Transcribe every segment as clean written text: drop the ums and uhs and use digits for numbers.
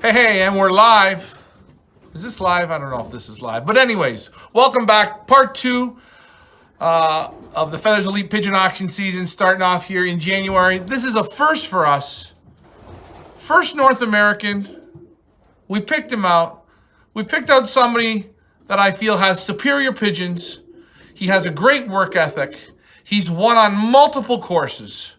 Hey, and we're live. Is this live? I don't know if this is live. But anyways, welcome back. Part 2 of the Feathers Elite Pigeon Auction season starting off here in January. This is a first for us. First North American. We picked him out. We picked out somebody that I feel has superior pigeons. He has a great work ethic. He's won on multiple courses.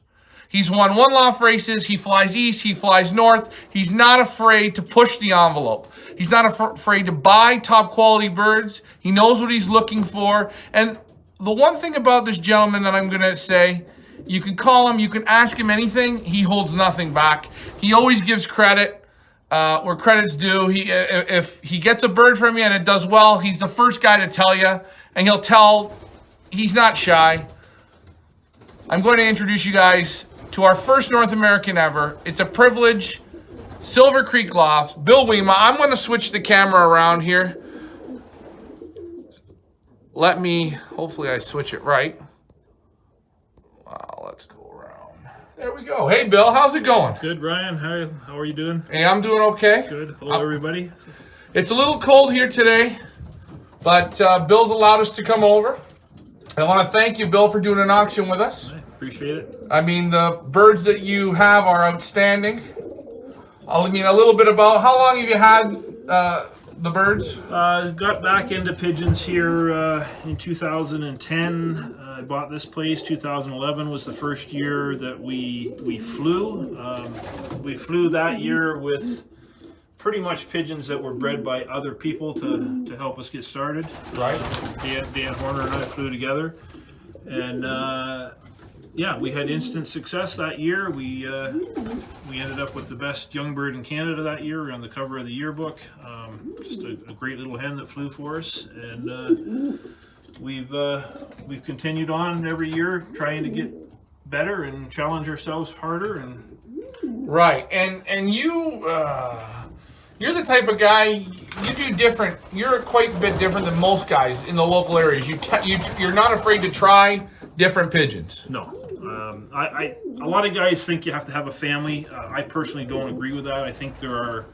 He's won one Loft races. He flies east. He flies north. He's not afraid to push the envelope. He's not afraid to buy top quality birds. He knows what he's looking for. And the one thing about this gentleman that I'm going to say, you can call him, you can ask him anything. He holds nothing back. He always gives credit where credit's due. If he gets a bird from you and it does well, he's the first guy to tell you. And he'll tell, he's not shy. I'm going to introduce you guys to our first North American ever. It's a privilege. Silvercreek Loft, Bill Weima. I'm going to switch the camera around here. Hopefully I switch it right. Wow, let's go around. There we go. Hey, Bill, how's it going? Good, Ryan. How are you doing? Hey, I'm doing okay. Good. Hello, everybody. It's a little cold here today, but Bill's allowed us to come over. I want to thank you, Bill, for doing an auction with us. I appreciate it. I mean, the birds that you have are outstanding. I mean, a little bit about how long have you had the birds? Got back into pigeons here in 2010. I bought this place. 2011 was the first year that we flew. We flew that year with pretty much pigeons that were bred by other people to help us get started. Right. Dan Horner and I flew together, and yeah, we had instant success that year. We ended up with the best young bird in Canada that year. We were on the cover of the yearbook. Just a great little hen that flew for us, and we've continued on every year trying to get better and challenge ourselves harder. And right, and you. You're the type of guy, you do different. You're quite a bit different than most guys in the local areas. You're not afraid to try different pigeons. No. A lot of guys think you have to have a family. I personally don't agree with that. I think there are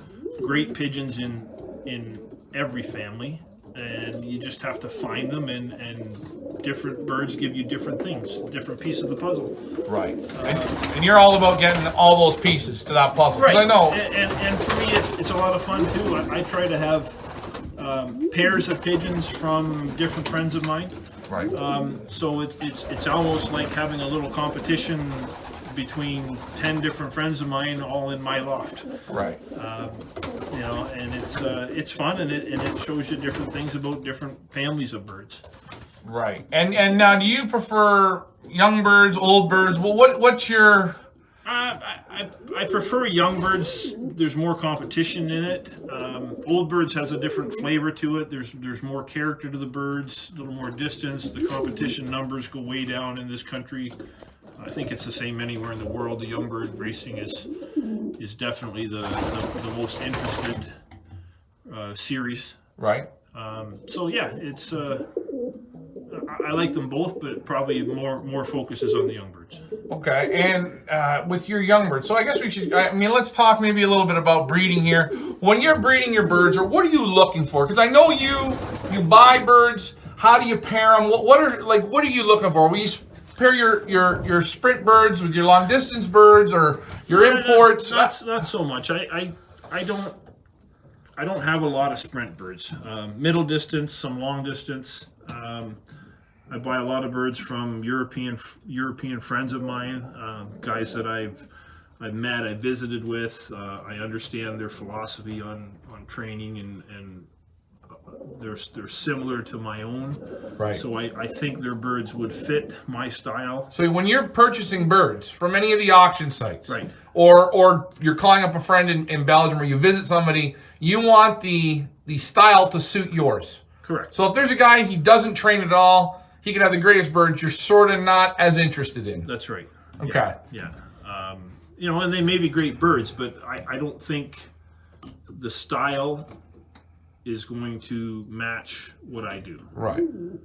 great pigeons in every family, and you just have to find them, and different birds give you different things, different piece of the puzzle. Right. And you're all about getting all those pieces to that puzzle. Right. I know. And for me, it's a lot of fun too. I try to have pairs of pigeons from different friends of mine. Right. So it's almost like having a little competition between 10 different friends of mine, all in my loft. Right. You know, and it's fun, and it shows you different things about different families of birds. Right. And now, do you prefer young birds, old birds? Well, what's your? I prefer young birds. There's more competition in it. Old birds has a different flavor to it. There's more character to the birds, a little more distance. The competition numbers go way down in this country. I think it's the same anywhere in the world. The young bird racing is definitely the most interested series. Right. So yeah, it's I like them both, but probably more focus is on the young birds. Okay, and with your young birds, so I guess we should. I mean, let's talk maybe a little bit about breeding here. When you're breeding your birds, or what are you looking for? Because I know you buy birds. How do you pair them? What are you looking for? Will you pair your sprint birds with your long distance birds, or your imports? Not so much. I don't have a lot of sprint birds. Middle distance, some long distance. I buy a lot of birds from European friends of mine, guys that I've met, I visited with. I understand their philosophy on training, and they're similar to my own. Right. So I think their birds would fit my style. So when you're purchasing birds from any of the auction sites, right, or you're calling up a friend in Belgium, or you visit somebody, you want the style to suit yours. Correct. So if there's a guy, he doesn't train at all, he can have the greatest birds, you're sort of not as interested in. That's right. Okay. Yeah. You know, and they may be great birds, but I don't think the style is going to match what I do. Right.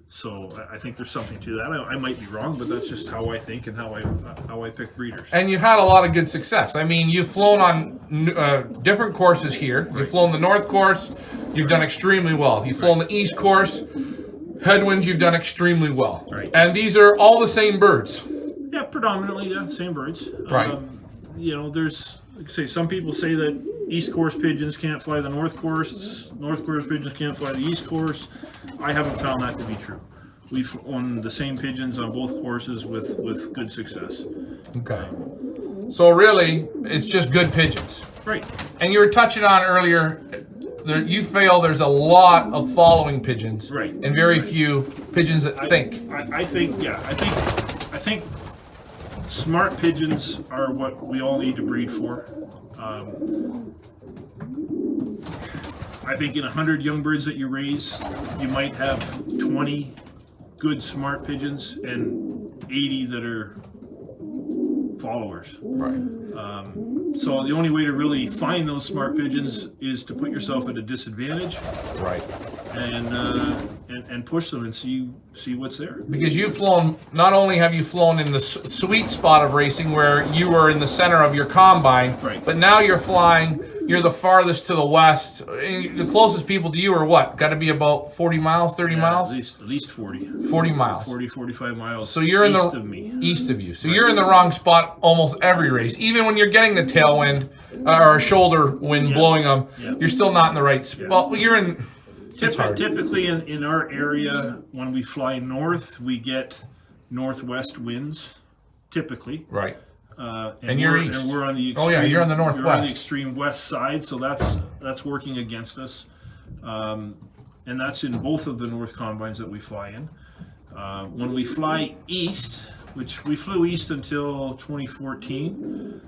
So I think there's something to that. I might be wrong, but that's just how I think and how I pick breeders. And you've had a lot of good success. I mean, you've flown on different courses here. You've flown the North course. You've done extremely well. You've flown the East course. Headwinds, you've done extremely well. Right. And these are all the same birds. Yeah, predominantly, yeah, same birds. Right. You know, there's, like I say, some people say that East course pigeons can't fly the North course. North course pigeons can't fly the East course. I haven't found that to be true. We've flown the same pigeons on both courses with good success. Okay. So really, it's just good pigeons. Right. And you were touching on earlier, you feel there's a lot of following pigeons. Right. And very few pigeons that think. I think, yeah, I think smart pigeons are what we all need to breed for. I think in 100 young birds that you raise, you might have 20 good smart pigeons and 80 that are followers. Right. So the only way to really find those smart pigeons is to put yourself at a disadvantage. Right. And push them and see what's there. Because you've flown, not only have you flown in the sweet spot of racing where you were in the center of your combine, Right. but now you're flying, you're the farthest to the west. The closest people to you are what? Got to be about 40 miles, 30 miles? At least 40. 40 miles. 40, 45 miles So you're in east the of me. east of you. So you're in the wrong spot almost every race. Even when you're getting the tailwind or a shoulder wind blowing them, you're still not in the right spot. Well, you're in. It's hard. Typically in our area, when we fly north, we get northwest winds, typically. Right. And you're we're, east. And we're on the extreme, Oh, yeah, you're on the We're on northwest. the extreme west side, so that's working against us. And that's in both of the North Combines that we fly in. When we fly east, which we flew east until 2014,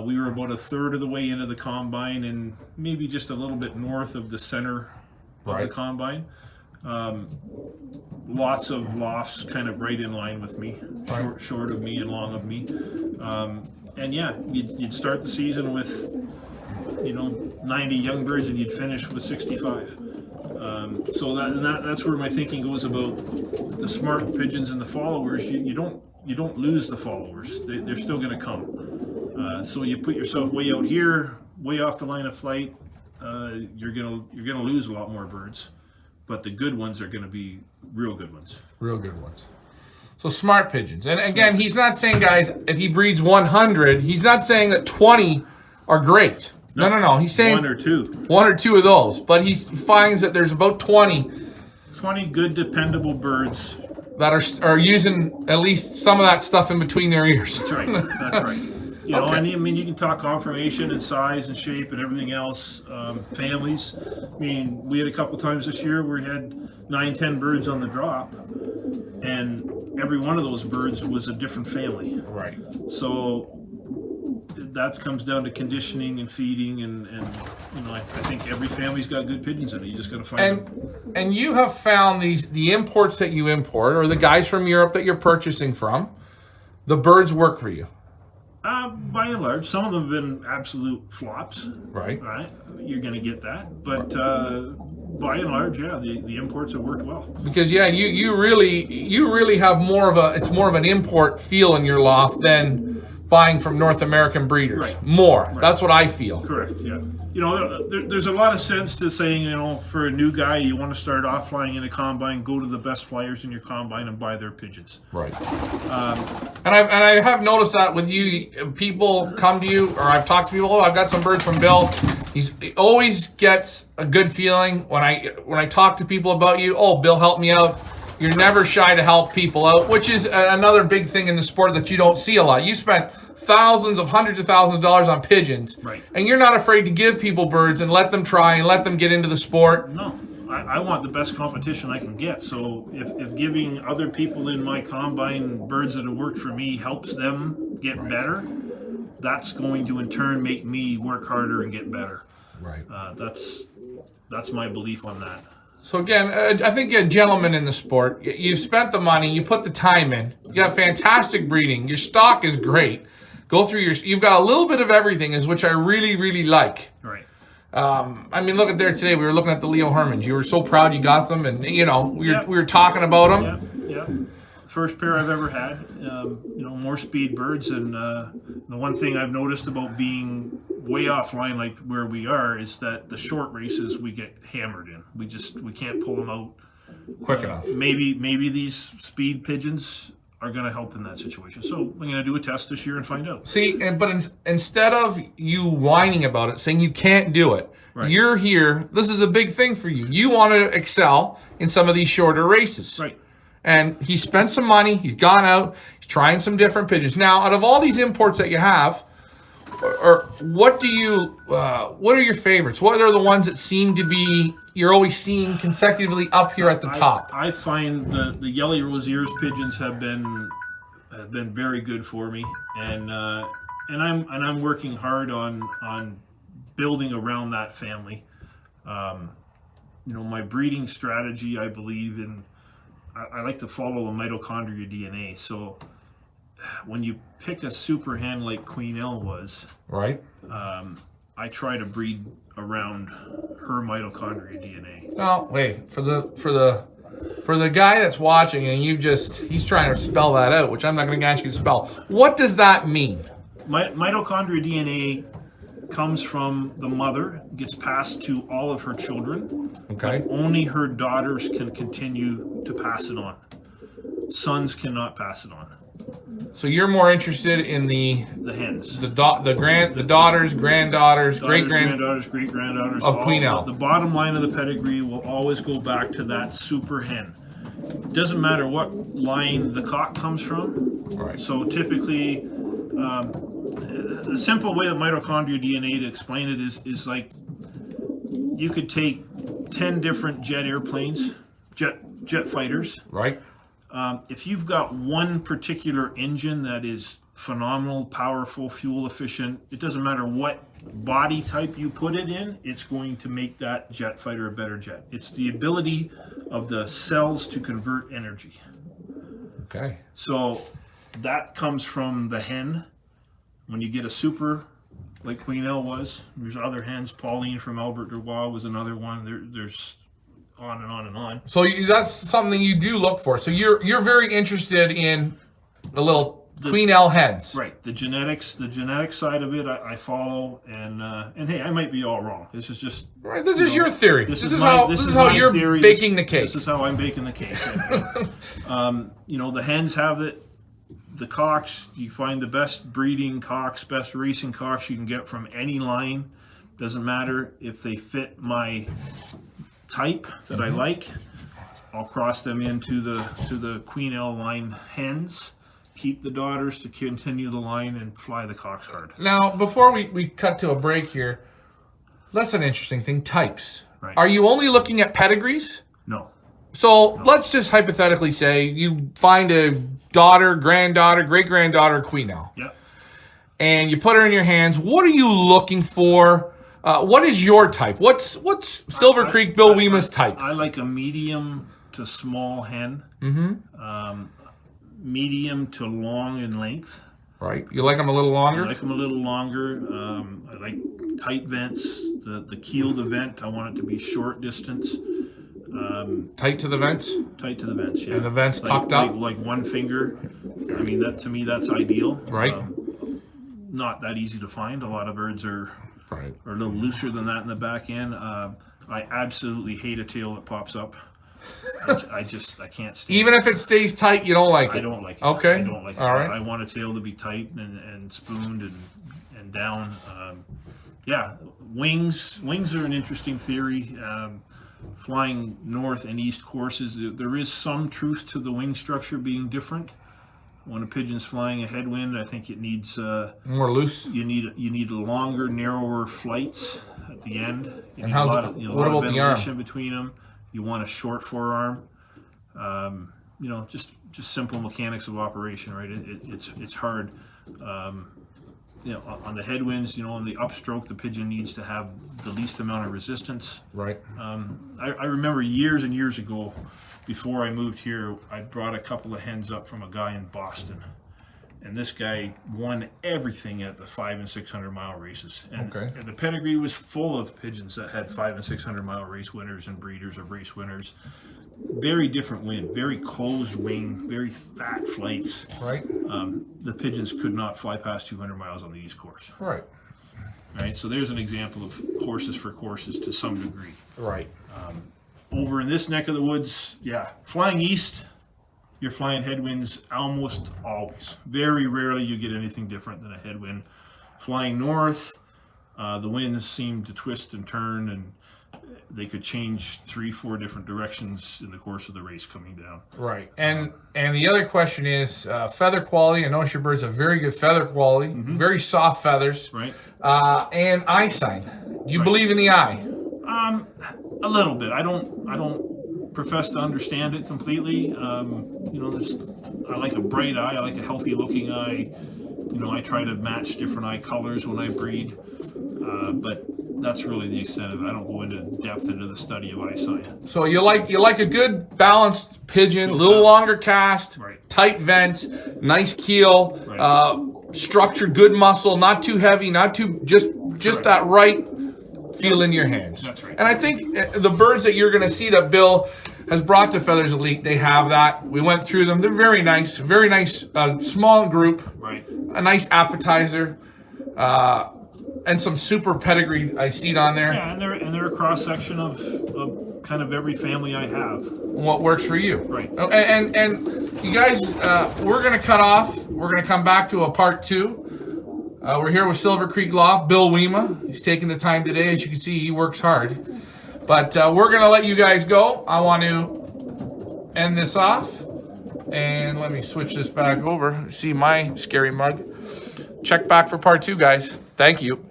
we were about a third of the way into the Combine and maybe just a little bit north of the center of the Combine. Lots of lofts kind of right in line with me, short of me and long of me. And yeah, you'd start the season with 90 young birds and you'd finish with 65. So that's where my thinking goes about the smart pigeons and the followers. You don't lose the followers. They're still going to come. So you put yourself way out here, way off the line of flight. You're gonna lose a lot more birds, but the good ones are going to be real good ones. Real good ones. So smart pigeons. And again, he's not saying, guys, if he breeds 100, he's not saying that 20 are great. No. He's saying one or two. One or two of those. But he finds that there's about 20 good, dependable birds that are using at least some of that stuff in between their ears. That's right. That's right. And I mean, you can talk conformation and size and shape and everything else. Families. I mean, we had a couple times this year where we had 9-10 birds on the drop, and every one of those birds was a different family. Right. So that comes down to conditioning and feeding, and I think every family's got good pigeons in it. You just got to find them. And you have found the imports that you import, or the guys from Europe that you're purchasing from, the birds work for you. By and large, some of them have been absolute flops. Right. You're going to get that, but by and large, yeah, the imports have worked well. Because you really have more of an import feel in your loft than buying from North American breeders. Right. More. Right. That's what I feel. Correct. Yeah. There's a lot of sense to saying, for a new guy, you want to start off flying in a combine, go to the best flyers in your combine and buy their pigeons. Right. And I have noticed that with you, people come to you, or I've talked to people. Oh, I've got some birds from Bill. He always gets a good feeling when I talk to people about you. Oh, Bill helped me out. You're never shy to help people out, which is another big thing in the sport that you don't see a lot. You spent hundreds of thousands of dollars on pigeons, right? And you're not afraid to give people birds and let them try and let them get into the sport. No, I want the best competition I can get. So if giving other people in my combine birds that have worked for me helps them get better, that's going to in turn make me work harder and get better. Right. That's my belief on that. So again, I think you're a gentleman in the sport. You've spent the money, you put the time in. You got fantastic breeding. Your stock is great. Go through you've got a little bit of everything, which I really, really like. Right. I mean, look at there today. We were looking at the Leo Hermans. You were so proud you got them, and we were talking about them. Yeah. First pair I've ever had. More speed birds, and the one thing I've noticed about being way offline like where we are is that the short races we get hammered in. We can't pull them out Quick enough. Maybe these speed pigeons are going to help in that situation. So I'm going to do a test this year and find out. See, but instead of you whining about it, saying you can't do it, Right. You're here. This is a big thing for you. You want to excel in some of these shorter races. Right. And he spent some money. He's gone out. He's trying some different pigeons. Now, out of all these imports that you have, or what are your favorites? What are the ones that seem to be you're always seeing consecutively up here at the top? I find the Yellow Rosier's pigeons have been very good for me, and I'm working hard on building around that family. My breeding strategy, I believe in. I like to follow the mitochondria DNA. So when you pick a super hen like Queen L was, right? I try to breed around her mitochondria DNA. Well, wait for the guy that's watching, and he's trying to spell that out, which I'm not going to ask you to spell. What does that mean? Mitochondria DNA comes from the mother, gets passed to all of her children. Okay. But only her daughters can continue to pass it on. Sons cannot pass it on. So you're more interested in the hens, the daughters, granddaughters, granddaughters, great granddaughters of Queen L. The bottom line of the pedigree will always go back to that super hen. It doesn't matter what line the cock comes from. Right. So typically, the simple way of mitochondria DNA to explain it is like you could take 10 different jet airplanes, jet fighters. Right. If you've got one particular engine that is phenomenal, powerful, fuel efficient, it doesn't matter what body type you put it in, it's going to make that jet fighter a better jet. It's the ability of the cells to convert energy. Okay. So that comes from the hen. When you get a super, like Queen L was, there's other hens. Pauline from Albert Dubois was another one. There's on and on and on. So that's something you do look for. So you're very interested in the little Queen L hens. Right. The genetic side of it I follow, and hey, I might be all wrong. This is just right. This is your theory. This is my how you're theory. baking the cake. This is how I'm baking the cake. The hens have it. The cocks, you find the best breeding cocks, best racing cocks you can get from any line. Doesn't matter if they fit my type that I like. I'll cross them into the Queen L line hens. Keep the daughters to continue the line and fly the cocks hard. Now, before we cut to a break here, that's an interesting thing. Types. Right. Are you only looking at pedigrees? No. So let's just hypothetically say you find a daughter, granddaughter, great-granddaughter Queen L. Yep. And you put her in your hands. What are you looking for? What is your type? What's Silvercreek Bill Weima's type? I like a medium to small hen. Mm-hmm. Medium to long in length. Right. You like them a little longer? I like them a little longer. I like tight vents. The keeled vent, I want it to be short distance. Tight to the vents? Tight to the vents, yeah. And the vents tucked up? Like one finger. I mean, to me, that's ideal. Right. Not that easy to find. A lot of birds are a little looser than that in the back end. I absolutely hate a tail that pops up. I can't stand Even if it stays tight, you don't like it? I don't like it. Okay. I don't like it. All right. I want a tail to be tight and spooned and down. Wings are an interesting theory. Flying north and east courses, there is some truth to the wing structure being different. When a pigeon's flying a headwind, I think it needs more loose. You need longer, narrower flights at the end. You and need how's a lot of ventilation between them. You want a short forearm. Just simple mechanics of operation, right? It's hard. On the headwinds, on the upstroke, the pigeon needs to have the least amount of resistance. Right. I remember years and years ago, before I moved here, I brought a couple of hens up from a guy in Boston, And this guy won everything at the 500 and 600 mile races. And, Okay. and the pedigree was full of pigeons that had 500 and 600 mile race winners and breeders of race winners. Very different wind, very closed wing, very fat flights. Right. The pigeons could not fly past 200 miles on the East Course. Right. Right. So there's an example of horses for courses to some degree. Right. Over in this neck of the woods, yeah, flying east, you're flying headwinds almost always. Very rarely you get anything different than a headwind. Flying north, the winds seem to twist and turn, and they could change 3-4 different directions in the course of the race coming down. Right. And the other question is feather quality. I notice your birds have very good feather quality, very soft feathers. Right. And eye sign. Do you believe in the eye? A little bit. I don't profess to understand it completely. I like a bright eye. I like a healthy looking eye. I try to match different eye colors when I breed. But that's really the extent of it. I don't go into depth into the study of eye sign. So you like a good balanced pigeon, a little longer cast, Right. tight vents, nice keel, Right. structured, good muscle, not too heavy, not too just Correct. that right feel in your hands. That's right. And I think the birds that you're going to see that Bill has brought to Feathers Elite, they have that. We went through them. They're very nice, small group, Right. a nice appetizer. And some super pedigree I see on there. Yeah, and they're a cross section of kind of every family I have. What works for you. Right. Oh, and you guys, we're going to cut off. We're going to come back to a part 2. We're here with Silvercreek Loft, Bill Weima. He's taking the time today. As you can see, he works hard. But we're going to let you guys go. I want to end this off. And let me switch this back over. See my scary mug. Check back for part 2, guys. Thank you.